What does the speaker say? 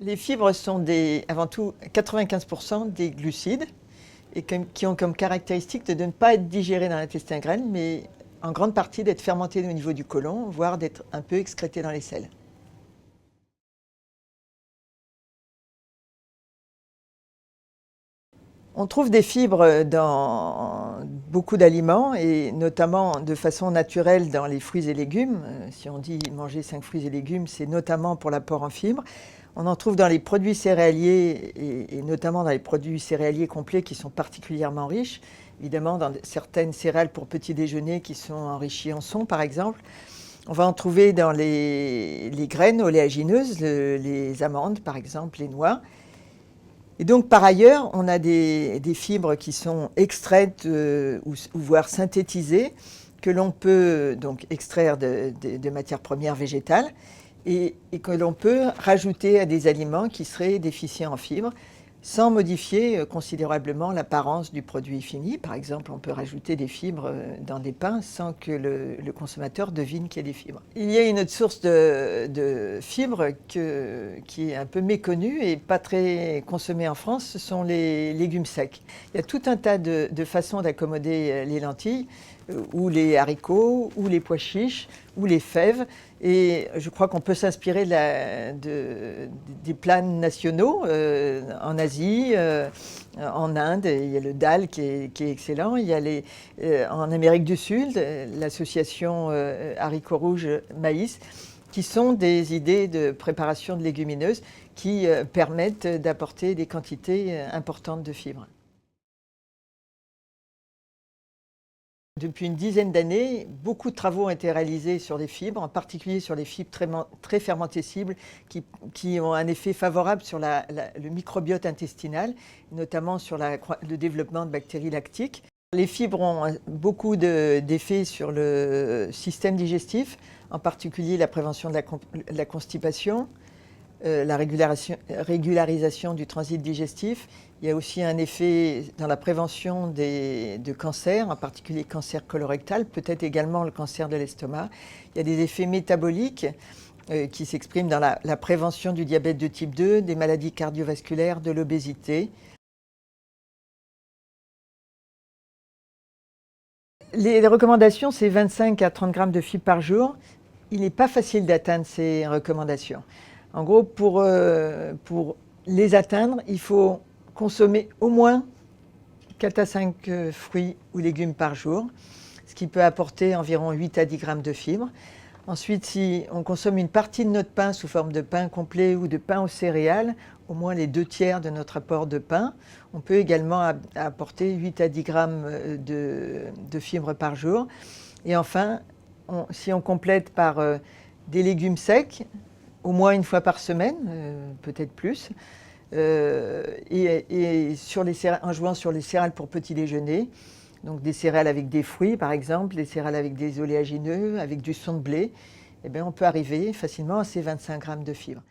Les fibres sont avant tout 95% des glucides et qui ont comme caractéristique de ne pas être digérés dans l'intestin grêle, mais en grande partie d'être fermentés au niveau du côlon, voire d'être un peu excrétés dans les selles. On trouve des fibres dans beaucoup d'aliments et notamment de façon naturelle dans les fruits et légumes. Si on dit manger 5 fruits et légumes, c'est notamment pour l'apport en fibres. On en trouve dans les produits céréaliers et notamment dans les produits céréaliers complets qui sont particulièrement riches. Évidemment, dans certaines céréales pour petit déjeuner qui sont enrichies en son, par exemple. On va en trouver dans les graines oléagineuses, les amandes, par exemple, les noix. Et donc, par ailleurs, on a des fibres qui sont extraites ou voire synthétisées, que l'on peut donc extraire de matières premières végétales et que l'on peut rajouter à des aliments qui seraient déficients en fibres, sans modifier considérablement l'apparence du produit fini. Par exemple, on peut rajouter des fibres dans des pains sans que le consommateur devine qu'il y a des fibres. Il y a une autre source de fibres qui est un peu méconnue et pas très consommée en France, ce sont les légumes secs. Il y a tout un tas de façons d'accommoder les lentilles, ou les haricots, ou les pois chiches, ou les fèves. Et je crois qu'on peut s'inspirer des plats nationaux en Asie, en Inde. Il y a le dal qui est excellent. Il y a en Amérique du Sud, l'association haricots rouges maïs, qui sont des idées de préparation de légumineuses qui permettent d'apporter des quantités importantes de fibres. Depuis une dizaine d'années, beaucoup de travaux ont été réalisés sur les fibres, en particulier sur les fibres très fermentescibles qui ont un effet favorable sur le microbiote intestinal, notamment sur le développement de bactéries lactiques. Les fibres ont beaucoup d'effets sur le système digestif, en particulier la prévention de la constipation, la régularisation du transit digestif. Il y a aussi un effet dans la prévention de cancers, en particulier cancer colorectal, peut-être également le cancer de l'estomac. Il y a des effets métaboliques qui s'expriment dans la prévention du diabète de type 2, des maladies cardiovasculaires, de l'obésité. Les recommandations, c'est 25 à 30 grammes de fibres par jour. Il n'est pas facile d'atteindre ces recommandations. En gros, pour les atteindre, il faut consommer au moins 4 à 5 fruits ou légumes par jour, ce qui peut apporter environ 8 à 10 grammes de fibres. Ensuite, si on consomme une partie de notre pain sous forme de pain complet ou de pain aux céréales, au moins les 2/3 de notre apport de pain, on peut également apporter 8 à 10 grammes de fibres par jour. Et enfin, si on complète par des légumes secs, au moins une fois par semaine, peut-être plus, et en jouant sur les céréales pour petit déjeuner, donc des céréales avec des fruits par exemple, des céréales avec des oléagineux, avec du son de blé, eh bien, on peut arriver facilement à ces 25 grammes de fibres.